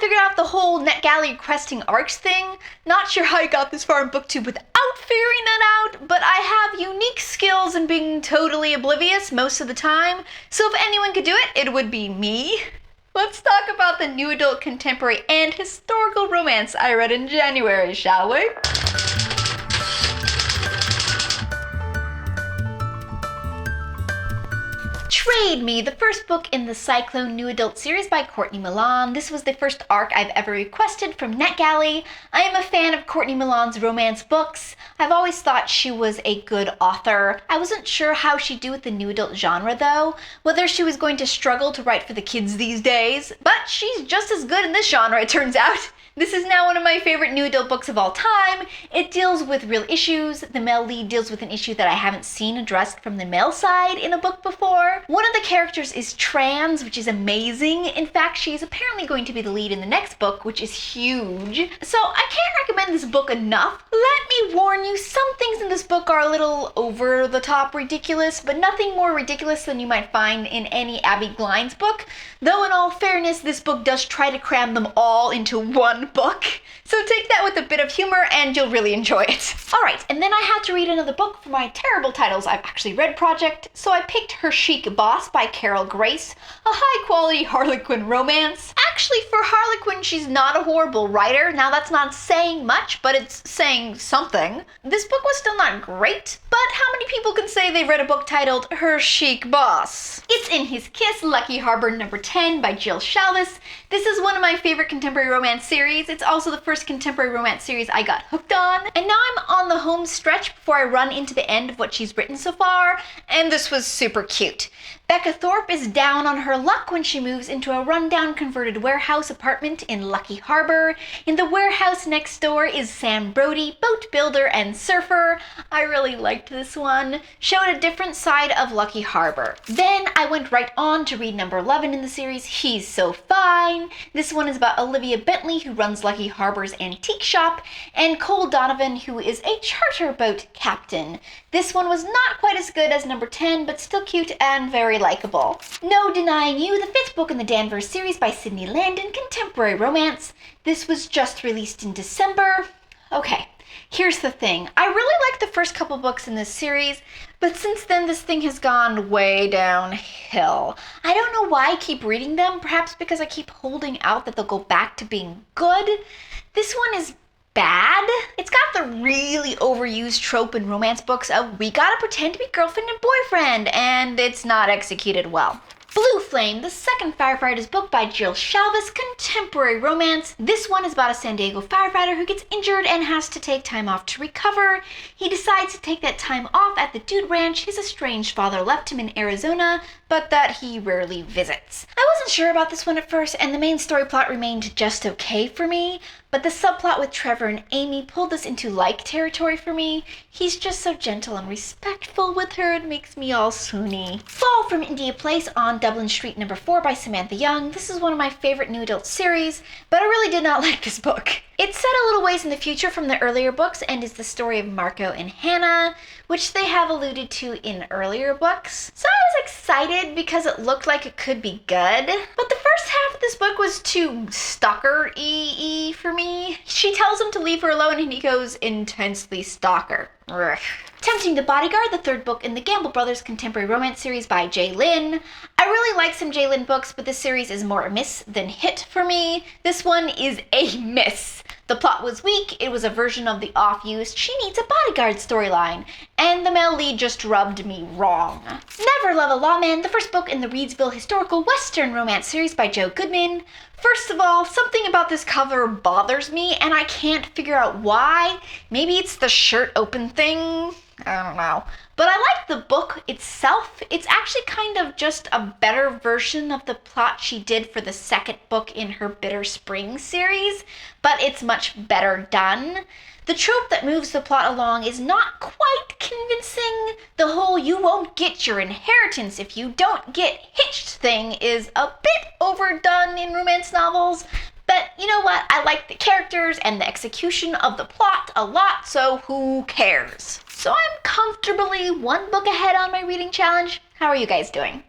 figured out the whole NetGalley requesting arcs thing. Not sure how I got this far in booktube without figuring that out, but I have unique skills in being totally oblivious most of the time, so if anyone could do it, it would be me. Let's talk about the new adult contemporary and historical romance I read in January, shall we? Trade Me, the first book in the Cyclone new adult series by Courtney Milan. This was the first arc I've ever requested from NetGalley. I am a fan of Courtney Milan's romance books. I've always thought she was a good author. I wasn't sure how she'd do with the new adult genre though, whether she was going to struggle to write for the kids these days, but she's just as good in this genre, it turns out. This is now one of my favorite new adult books of all time. It deals with real issues. The male lead deals with an issue that I haven't seen addressed from the male side in a book before. One of the characters is trans, which is amazing. In fact, she's apparently going to be the lead in the next book, which is huge. So I can't recommend this book enough. Let me warn you, some things in this book are a little over the top ridiculous, but nothing more ridiculous than you might find in any Abby Glines book. Though in all fairness, this book does try to cram them all into one book. So take that with a bit of humor and you'll really enjoy it. Alright, and then I had to read another book for my terrible titles I've actually read project, so I picked her Chic Boss by Carol Grace, a high-quality Harlequin romance. Actually, for Harlequin, she's not a horrible writer. Now that's not saying much, but it's saying something. This book was still not great, but how many people can say they've read a book titled Her Chic Boss? It's in His Kiss, Lucky Harbor number 10 by Jill Shalvis. This is one of my favorite contemporary romance series. It's also the first contemporary romance series I got hooked on. And now I'm on the home stretch before I run into the end of what she's written so far, and this was super cute. Becca Thorpe is down on her luck when she moves into a rundown converted warehouse apartment in Lucky Harbor. In the warehouse next door is Sam Brody, boat builder and surfer. I really liked this one. Showed a different side of Lucky Harbor. Then I went right on to read number 11 in the series, Hes So Fine. This one is about Olivia Bentley, who runs Lucky Harbor's antique shop, and Cole Donovan, who is a charter boat captain. This one was not quite as good as number 10, but still cute and very likable. No Denying You, the 5th book in the Danvers series by Sydney Landon, contemporary romance. This was just released in December. Okay, here's the thing. I really liked the first couple books in this series, but since then this thing has gone way downhill. I don't know why I keep reading them, perhaps because I keep holding out that they'll go back to being good. This one is bad. It's got the really overused trope in romance books of we gotta pretend to be girlfriend and boyfriend, and it's not executed well. Blue Flame, the second firefighter's book by Jill Shalvis, contemporary romance. This one is about a San Diego firefighter who gets injured and has to take time off to recover. He decides to take that time off at the Dude Ranch his estranged father left him in Arizona, but that he rarely visits. I wasn't sure about this one at first, and the main story plot remained just okay for me, but the subplot with Trevor and Amy pulled this into like territory for me. He's just so gentle and respectful with her, it makes me all swoony. Fall from India Place on Dublin Street number 4 by Samantha Young. This is one of my favorite new adult series, but I really did not like this book. It's set a little ways in the future from the earlier books and is the story of Marco and Hannah, which they have alluded to in earlier books. So I was excited because it looked like it could be good, but the first half of this book was too stalker-y for me. She tells him to leave her alone and he goes intensely stalker. Ugh. Tempting the Bodyguard, the 3rd book in the Gamble Brothers contemporary romance series by J. Lynn. I really like some J. Lynn books, but this series is more a miss than hit for me. This one is a miss. The plot was weak, it was a version of the off-used she needs a bodyguard storyline, and the male lead just rubbed me wrong. Never Love a Lawman, the 1st book in the Reedsville historical western romance series by Joe Goodman. First of all, something about this cover bothers me, and I can't figure out why. Maybe it's the shirt open thing? I don't know. But I like the book itself. It's actually kind of just a better version of the plot she did for the 2nd book in her Bitter Spring series, but it's much better done. The trope that moves the plot along is not quite convincing. The whole you won't get your inheritance if you don't get hitched thing is a bit overdone in romance novels. But you know what? I like the characters and the execution of the plot a lot, so who cares? So I'm comfortably 1 book ahead on my reading challenge. How are you guys doing?